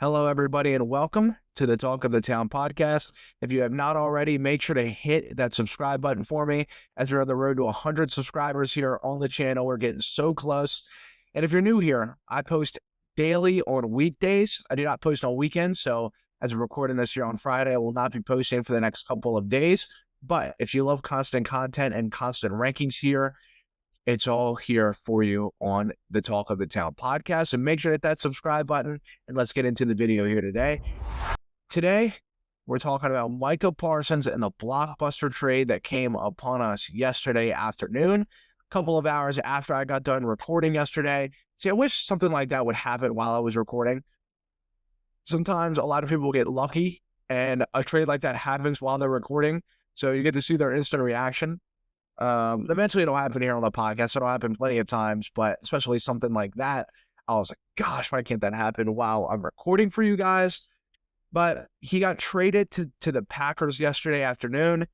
Hello, everybody, and welcome to the Talk of the Town podcast. If you have not already, make sure to hit that subscribe button for me as we're on the road to 100 subscribers here on the channel. We're getting so close. And if you're new here, I post daily on weekdays. I do not post on weekends. So as we're recording this here on Friday, I will not be posting for the next couple of days. But if you love constant content and constant rankings here, it's all here for you on the Talk of the Town podcast. And make sure to hit that subscribe button, and let's get into the video here today. Today, we're talking about Micah Parsons and the blockbuster trade that came upon us yesterday afternoon, a couple of hours after I got done recording yesterday. See, I wish something like that would happen while I was recording. Sometimes a lot of people get lucky, and a trade like that happens while they're recording, so you get to see their instant reaction. Eventually it'll happen here on the podcast. It'll happen plenty of times, but especially something like that, I was like, gosh, why can't that happen while I'm recording for you guys? But he got traded to the Packers yesterday afternoon.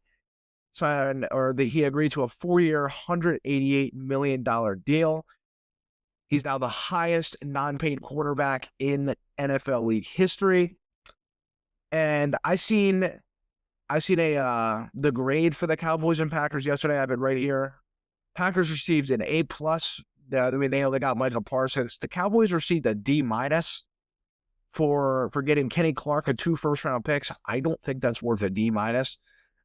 He agreed to a 4-year, $188 million deal. He's now the highest non-paid quarterback in NFL league history. And I seen the grade for the Cowboys and Packers yesterday. I have it right here. Packers received an A+. They only got Micah Parsons. The Cowboys received a D- for getting Kenny Clark and 2 first-round picks. I don't think that's worth a D-.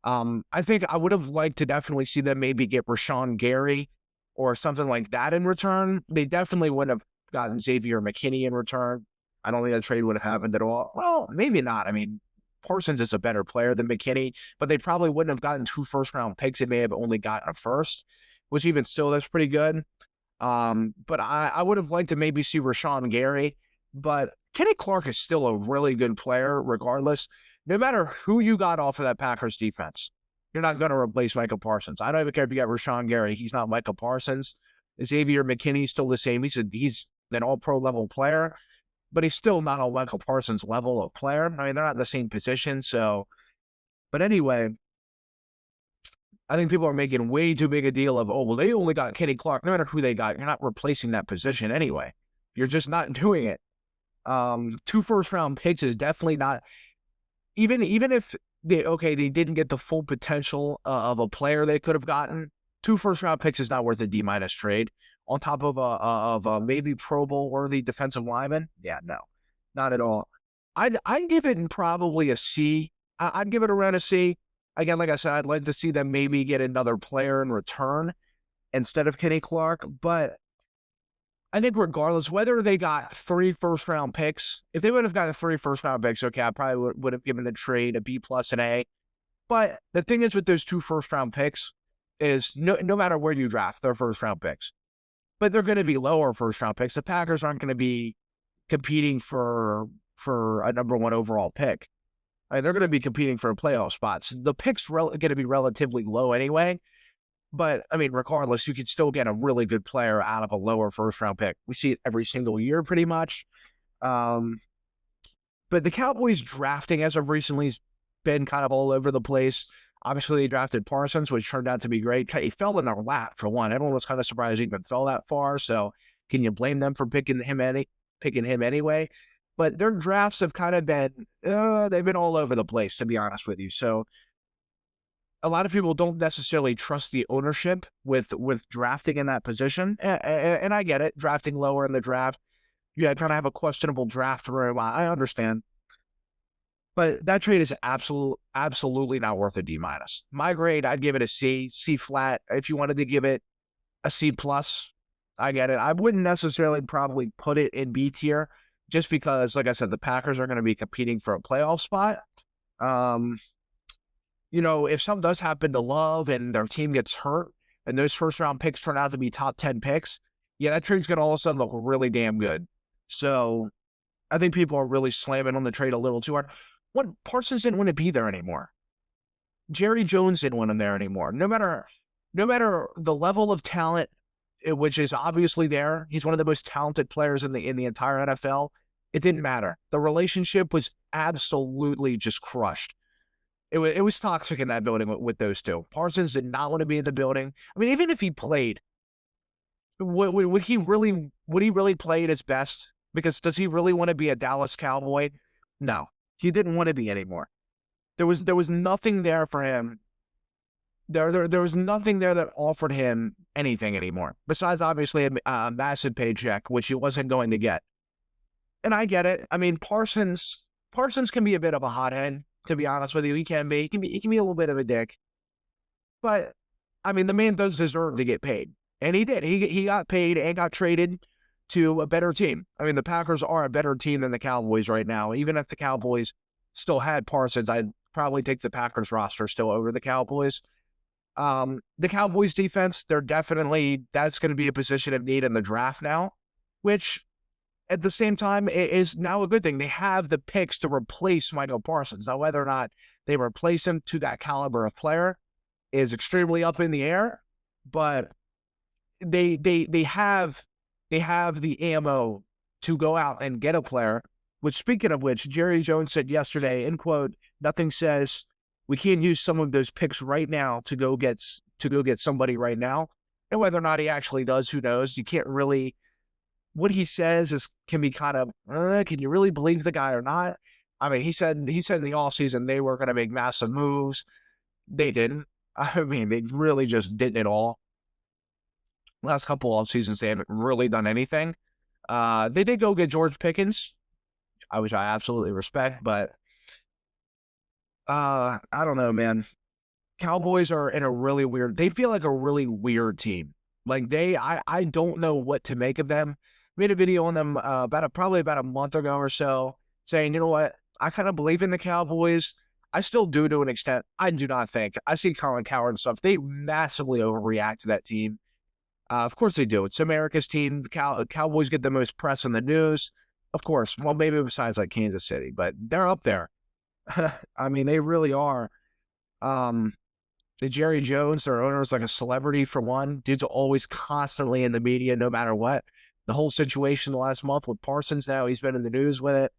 I think I would have liked to definitely see them maybe get Rashawn Gary or something like that in return. They definitely wouldn't have gotten Xavier McKinney in return. I don't think that trade would have happened at all. Well, maybe not. I mean, Parsons is a better player than McKinney, but they probably wouldn't have gotten 2 first-round picks. They may have only gotten a first, which even still, that's pretty good. But I would have liked to maybe see Rashawn Gary, but Kenny Clark is still a really good player regardless. No matter who you got off of that Packers defense, you're not going to replace Micah Parsons. I don't even care if you got Rashawn Gary. He's not Micah Parsons. Xavier McKinney's still the same. He's an all-pro level player, but he's still not on Micah Parsons' level of player. I mean, they're not in the same position, so. But anyway, I think people are making way too big a deal of, oh, well, they only got Kenny Clark. No matter who they got, you're not replacing that position anyway. You're just not doing it. 2 first-round picks is definitely not. Even if they didn't get the full potential of a player they could have gotten, 2 first-round picks is not worth a D- trade. On top of a maybe Pro Bowl worthy defensive lineman? Yeah, no, not at all. I'd give it probably a C. I'd give it around a C. Again, like I said, I'd like to see them maybe get another player in return instead of Kenny Clark. But I think regardless, whether they got 3 first-round picks, if they would have gotten 3 first-round picks, okay, I probably would have given the trade a B+ and A. But the thing is with those 2 first-round picks is no matter where you draft, they're first-round picks. But they're going to be lower first-round picks. The Packers aren't going to be competing for a number 1 overall pick. I mean, they're going to be competing for a playoff spot. So the pick's going to be relatively low anyway. But, I mean, regardless, you could still get a really good player out of a lower first-round pick. We see it every single year pretty much. But the Cowboys drafting as of recently has been kind of all over the place. Obviously, they drafted Parsons, which turned out to be great. He fell in their lap, for one. Everyone was kind of surprised he even fell that far. So can you blame them for picking him anyway? But their drafts have kind of been, they've been all over the place, to be honest with you. So a lot of people don't necessarily trust the ownership with drafting in that position. And I get it. Drafting lower in the draft, you kind of have a questionable draft room. I understand. But that trade is absolutely not worth a D-. My grade, I'd give it a C flat. If you wanted to give it a C+, I get it. I wouldn't necessarily probably put it in B tier just because, like I said, the Packers are going to be competing for a playoff spot. If something does happen to Love and their team gets hurt and those first-round picks turn out to be top 10 picks, yeah, that trade's going to all of a sudden look really damn good. So I think people are really slamming on the trade a little too hard. Parsons didn't want to be there anymore. Jerry Jones didn't want him there anymore. No matter the level of talent, which is obviously there, he's one of the most talented players in the entire NFL. It didn't matter. The relationship was absolutely just crushed. It was toxic in that building with those two. Parsons did not want to be in the building. I mean, even if he played, would he really play at his best Because does he really want to be a Dallas Cowboy? No, he didn't want to be anymore. There was nothing there for him. There was nothing there that offered him anything anymore, besides obviously a massive paycheck, which he wasn't going to get. And I get it. I mean, Parsons can be a bit of a hothead, to be honest with you. He can be. He can be a little bit of a dick. But I mean, the man does deserve to get paid, and he did. He got paid and got traded to a better team. I mean, the Packers are a better team than the Cowboys right now. Even if the Cowboys still had Parsons, I'd probably take the Packers roster still over the Cowboys. The Cowboys defense, that's going to be a position of need in the draft now, which at the same time is now a good thing. They have the picks to replace Micah Parsons. Now, whether or not they replace him to that caliber of player is extremely up in the air, but they have the ammo to go out and get a player. Which, speaking of which, Jerry Jones said yesterday, in quote, nothing says we can't use some of those picks right now to go get somebody right now. And whether or not he actually does, who knows? You can't really. What he says can be kind of, can you really believe the guy or not? I mean, he said in the offseason they were going to make massive moves. They didn't. I mean, they really just didn't at all. Last couple off seasons, they haven't really done anything. They did go get George Pickens, which I absolutely respect, but I don't know, man. Cowboys are in a really weird. They feel like a really weird team. Like I don't know what to make of them. Made a video on them probably about a month ago or so, saying, you know what, I kind of believe in the Cowboys. I still do to an extent. I do not think. I see Colin Cowherd and stuff. They massively overreact to that team. Of course they do. It's America's team. The Cowboys get the most press in the news. Of course. Well, maybe besides like Kansas City, but they're up there. I mean, they really are. Jerry Jones, their owner, is like a celebrity for one. Dude's always constantly in the media, no matter what. The whole situation the last month with Parsons now, he's been in the news with it.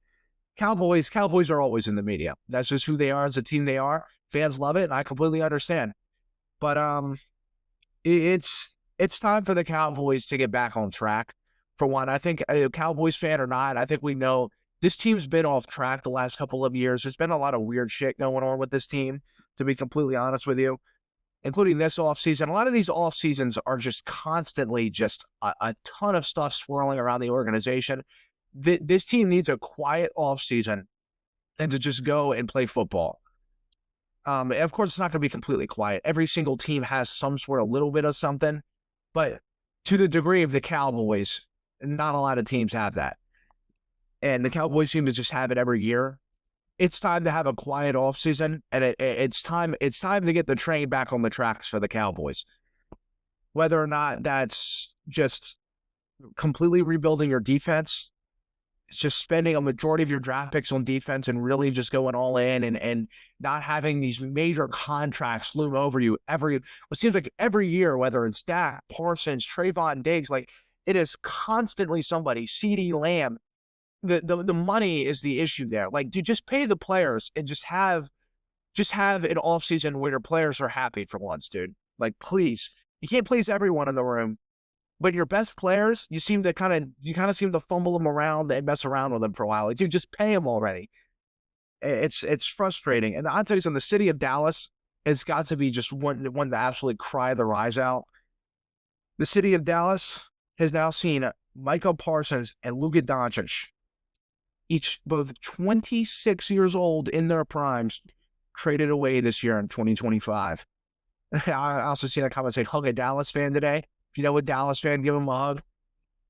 Cowboys are always in the media. That's just who they are as a team they are. Fans love it, and I completely understand. But it's time for the Cowboys to get back on track. For one, I think a Cowboys fan or not, I think we know this team's been off track the last couple of years. There's been a lot of weird shit going on with this team, to be completely honest with you, including this offseason. A lot of these off seasons are just constantly just a ton of stuff swirling around the organization. This team needs a quiet offseason and to just go and play football. Of course, it's not going to be completely quiet. Every single team has some sort of little bit of something, but to the degree of the Cowboys, not a lot of teams have that. And the Cowboys seem to just have it every year. It's time to have a quiet offseason, and it's time to get the train back on the tracks for the Cowboys. Whether or not that's just completely rebuilding your defense, it's just spending a majority of your draft picks on defense and really just going all in and not having these major contracts loom over you it seems like every year, whether it's Dak, Parsons, Trayvon Diggs, like it is constantly somebody, CeeDee Lamb. The money is the issue there. Like, dude, just pay the players and just have an offseason where your players are happy for once, dude. Like, please. You can't please everyone in the room. But your best players, you kind of seem to fumble them around and mess around with them for a while. Like, dude, just pay them already. It's frustrating. And I'll tell you something, the city of Dallas has got to be just one to absolutely cry their eyes out. The city of Dallas has now seen Micah Parsons and Luka Doncic, each both 26 years old in their primes, traded away this year in 2025. I also seen a comment say, hug a Dallas fan today. If you know a Dallas fan, give him a hug.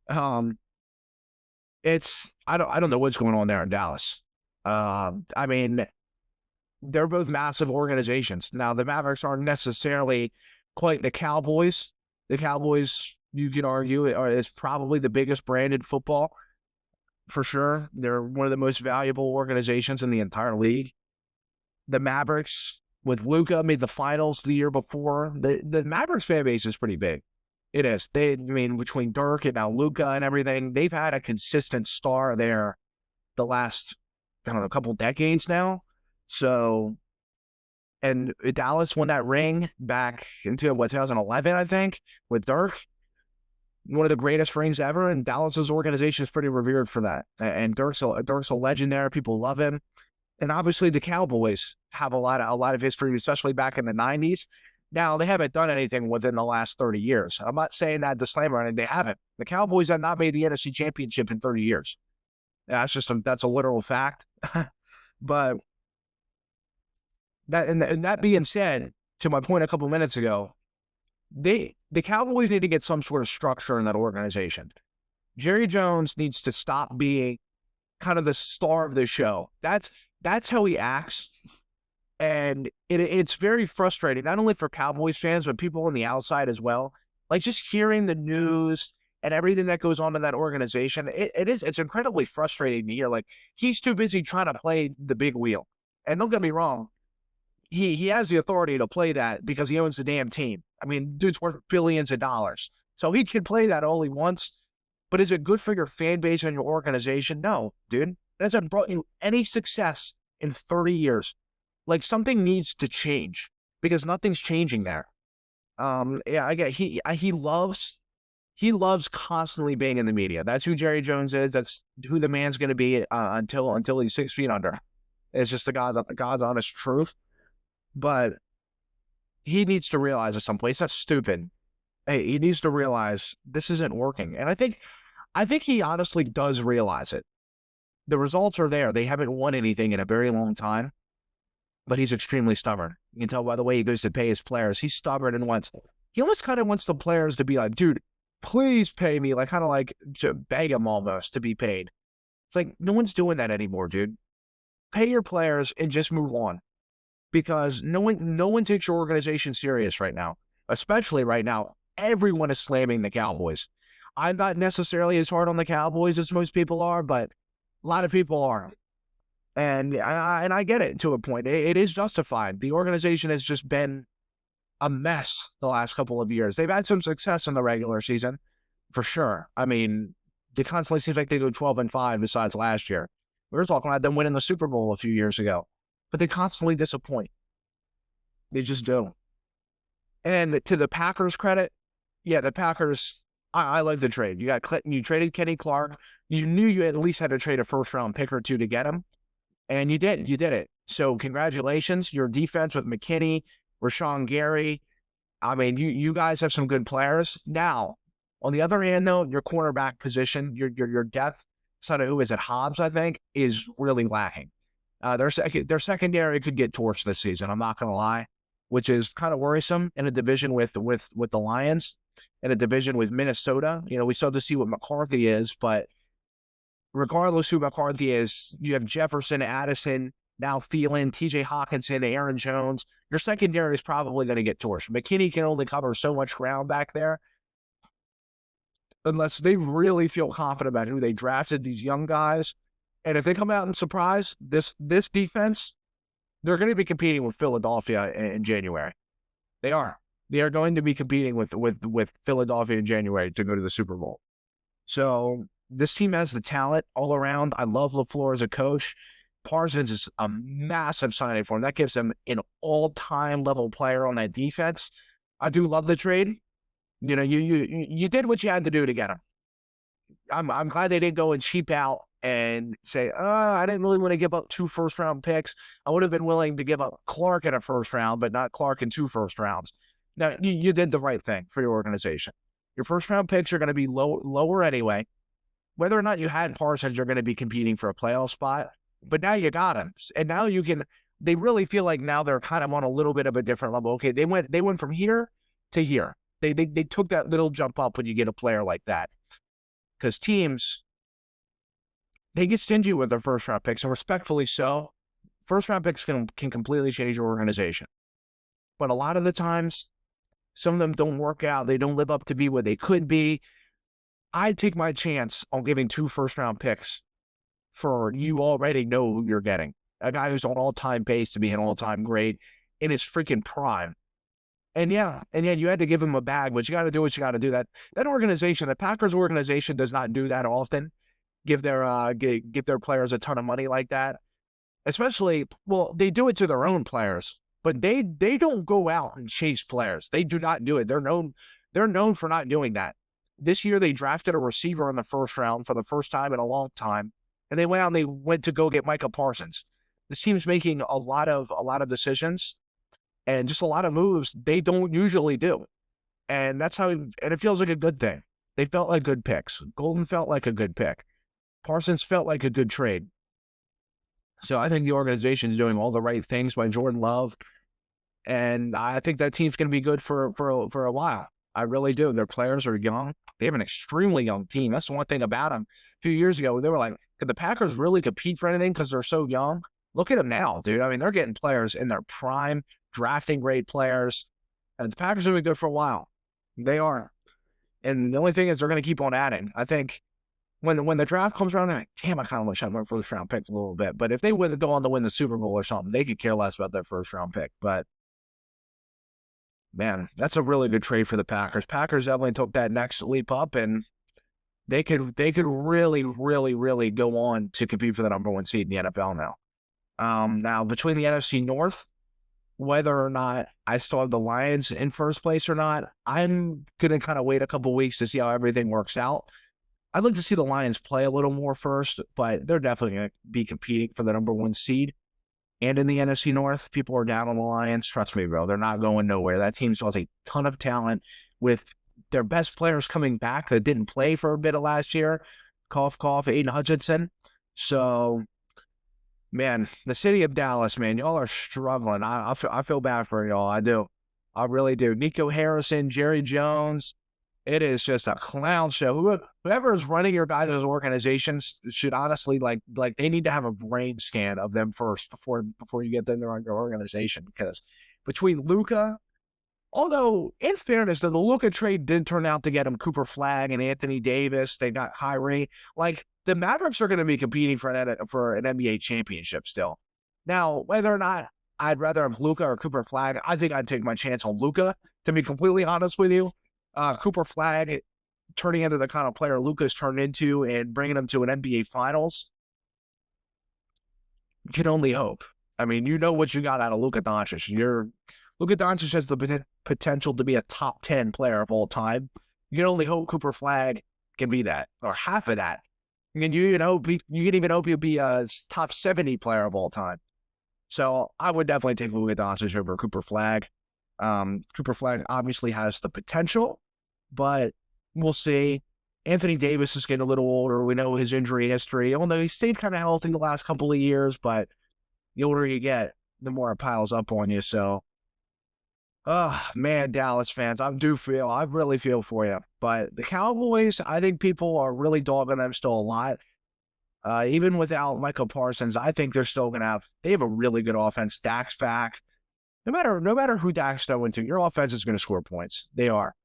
I don't know what's going on there in Dallas. I mean, they're both massive organizations. Now, the Mavericks aren't necessarily quite the Cowboys. The Cowboys, you could argue, is probably the biggest brand in football. For sure. They're one of the most valuable organizations in the entire league. The Mavericks, with Luka, made the finals the year before. The Mavericks fan base is pretty big. It is. Between Dirk and now Luka and everything, they've had a consistent star there the last, couple decades now. So, and Dallas won that ring back into 2011, I think, with Dirk. one of the greatest rings ever, and Dallas's organization is pretty revered for that. And Dirk's a legend there. People love him. And obviously the Cowboys have a lot of history, especially back in the 90s. Now, they haven't done anything within the last 30 years. I'm not saying that disclaimer, and they haven't. The Cowboys have not made the NFC Championship in 30 years. That's a literal fact. But that being said, to my point a couple minutes ago, the Cowboys need to get some sort of structure in that organization. Jerry Jones needs to stop being kind of the star of the show. That's how he acts. And it's very frustrating, not only for Cowboys fans, but people on the outside as well. Like, just hearing the news and everything that goes on in that organization, it's incredibly frustrating to hear. Like, he's too busy trying to play the big wheel. And don't get me wrong, he has the authority to play that because he owns the damn team. I mean, dude's worth billions of dollars. So he can play that all he wants. But is it good for your fan base and your organization? No, dude. It hasn't brought you any success in 30 years. Like, something needs to change because nothing's changing there. Yeah, I get he loves constantly being in the media. That's who Jerry Jones is. That's who the man's going to be until he's 6 feet under. It's just the God's honest truth. But he needs to realize at some place that's stupid. Hey, he needs to realize this isn't working. And I think he honestly does realize it. The results are there. They haven't won anything in a very long time. But he's extremely stubborn. You can tell by the way he goes to pay his players. He's stubborn and he almost kind of wants the players to be like, dude, please pay me. Like, kind of like to beg him almost to be paid. It's like, no one's doing that anymore, dude. Pay your players and just move on. Because no one takes your organization serious right now. Especially right now. Everyone is slamming the Cowboys. I'm not necessarily as hard on the Cowboys as most people are, but a lot of people are. And I get it to a point. It is justified. The organization has just been a mess the last couple of years. They've had some success in the regular season, for sure. I mean, it constantly seems like they go 12-5 besides last year. We were talking about them winning the Super Bowl a few years ago. But they constantly disappoint. They just do. And to the Packers' credit, yeah, the Packers, I like the trade. You got Clinton, you traded Kenny Clark. You knew you at least had to trade a first-round pick or two to get him. And you did it. So congratulations. Your defense with McKinney, Rashawn Gary. I mean, you guys have some good players. Now, on the other hand, though, your cornerback position, your depth, son of who is it, Hobbs, I think, is really lacking. Their secondary could get torched this season. I'm not going to lie, which is kind of worrisome in a division with the Lions, in a division with Minnesota. You know, we still have to see what McCarthy is, but regardless who McCarthy is, you have Jefferson, Addison, now Thielen, TJ Hawkinson, Aaron Jones. Your secondary is probably going to get torched. McKinney can only cover so much ground back there. Unless they really feel confident about who they drafted, these young guys. And if they come out and surprise this defense, they're going to be competing with Philadelphia in January. They are. They are going to be competing with Philadelphia in January to go to the Super Bowl. So this team has the talent all around. I love LaFleur as a coach. Parsons is a massive signing for him. That gives him an all-time level player on that defense. I do love the trade. You know, you did what you had to do to get him. I'm glad they didn't go and cheap out and say, I didn't really want to give up 2 first-round picks. I would have been willing to give up Clark in a first round, but not Clark in 2 first rounds. Now, you did the right thing for your organization. Your first-round picks are going to be lower anyway. Whether or not you had Parsons, you're going to be competing for a playoff spot. But now you got him. And now you can – they really feel like now they're kind of on a little bit of a different level. Okay, they went from here to here. They took that little jump up when you get a player like that. Because teams, they get stingy with their first-round picks, and respectfully so. First-round picks can completely change your organization. But a lot of the times, some of them don't work out. They don't live up to be what they could be. I'd take my chance on giving 2 first-round picks for you already know who you're getting. A guy who's on all-time pace to be an all-time great in his freaking prime. And yeah, you had to give him a bag, but you got to do what you got to do. That organization, the Packers organization, does not do that often. Give their players a ton of money like that. Especially, well, they do it to their own players, but they don't go out and chase players. They do not do it. They're known for not doing that. This year, they drafted a receiver in the first round for the first time in a long time, and they went to go get Micah Parsons. This team's making a lot of decisions and just a lot of moves they don't usually do, and it feels like a good thing. They felt like good picks. Golden felt like a good pick. Parsons felt like a good trade. So I think the organization is doing all the right things by Jordan Love, and I think that team's going to be good for a while. I really do. Their players are young. They have an extremely young team. That's the one thing about them. A few years ago, they were like, could the Packers really compete for anything because they're so young? Look at them now, dude. I mean, they're getting players in their prime, drafting great players, and the Packers are going to be good for a while. They are. And the only thing is they're going to keep on adding. I think when the draft comes around, I'm like, damn, I kind of wish I had my first round pick a little bit. But if they would go on to win the Super Bowl or something, they could care less about their first round pick. But man, that's a really good trade for the Packers. Packers definitely took that next leap up, and they could really, really, really go on to compete for the number one seed in the NFL now. Now, between the NFC North, whether or not I still have the Lions in first place or not, I'm going to kind of wait a couple weeks to see how everything works out. I'd like to see the Lions play a little more first, but they're definitely going to be competing for the number one seed. And in the NFC North, people are down on the Lions. Trust me, bro, they're not going nowhere. That team still has a ton of talent with their best players coming back that didn't play for a bit of last year. Cough, cough, Aiden Hutchinson. So, man, the city of Dallas, man, y'all are struggling. I feel bad for y'all. I do. I really do. Nico Harrison, Jerry Jones. It is just a clown show. Whoever is running your guys' organizations should honestly like they need to have a brain scan of them first before you get them to run your organization. Because between Luka, although in fairness, the Luka trade did turn out to get him Cooper Flagg and Anthony Davis. They got Kyrie. Like the Mavericks are going to be competing for an NBA championship still. Now, whether or not I'd rather have Luka or Cooper Flagg, I think I'd take my chance on Luka. To be completely honest with you. Cooper Flagg turning into the kind of player Luka's turned into and bringing him to an NBA Finals. You can only hope. I mean, you know what you got out of Luka Doncic. Luka Doncic has the potential to be a top 10 player of all time. You can only hope Cooper Flagg can be that, or half of that. You can even hope he'll be a top 70 player of all time. So I would definitely take Luka Doncic over Cooper Flagg. Cooper Flagg obviously has the potential, but we'll see. Anthony Davis is getting a little older. We know his injury history, although he stayed kind of healthy the last couple of years, but the older you get, the more it piles up on you. So, man, Dallas fans, I really feel for you. But the Cowboys, I think people are really dogging them still a lot. Even without Micah Parsons, I think they're still going to they have a really good offense. Dak's back. No matter who Dak's throwing to, your offense is going to score points. They are.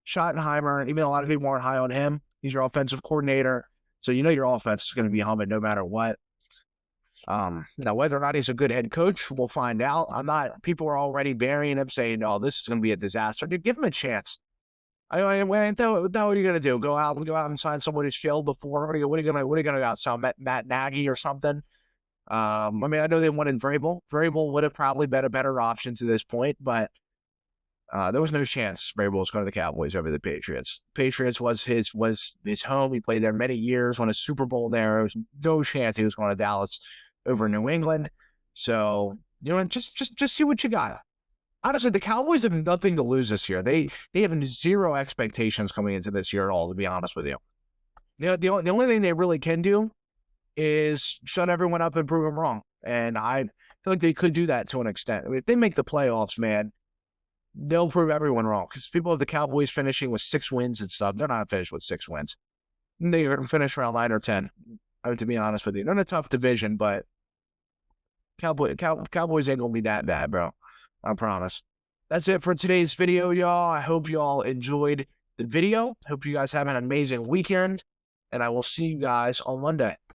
Schottenheimer, even a lot of people aren't high on him. He's your offensive coordinator. So you know your offense is going to be humming no matter what. Now, whether or not he's a good head coach, we'll find out. People are already burying him saying, oh, this is going to be a disaster. Dude, give him a chance. What are you going to do? Go out and sign someone who's failed before? What are you going to go out? Sign Matt Nagy or something? I mean, I know they wanted Vrabel. Vrabel would have probably been a better option to this point, but there was no chance Vrabel was going to the Cowboys over the Patriots. Patriots was his home. He played there many years, won a Super Bowl there. There was no chance he was going to Dallas over New England. So, just see what you got. Honestly, the Cowboys have nothing to lose this year. They have zero expectations coming into this year at all, to be honest with you. The only thing they really can do is shut everyone up and prove them wrong. And I feel like they could do that to an extent. I mean, if they make the playoffs, man, they'll prove everyone wrong. Because people have the Cowboys finishing with 6 wins and stuff. They're not finished with 6 wins. They're going to finish around 9 or 10. I mean, to be honest with you. They're in a tough division, but Cowboys ain't going to be that bad, bro. I promise. That's it for today's video, y'all. I hope y'all enjoyed the video. Hope you guys have an amazing weekend. And I will see you guys on Monday.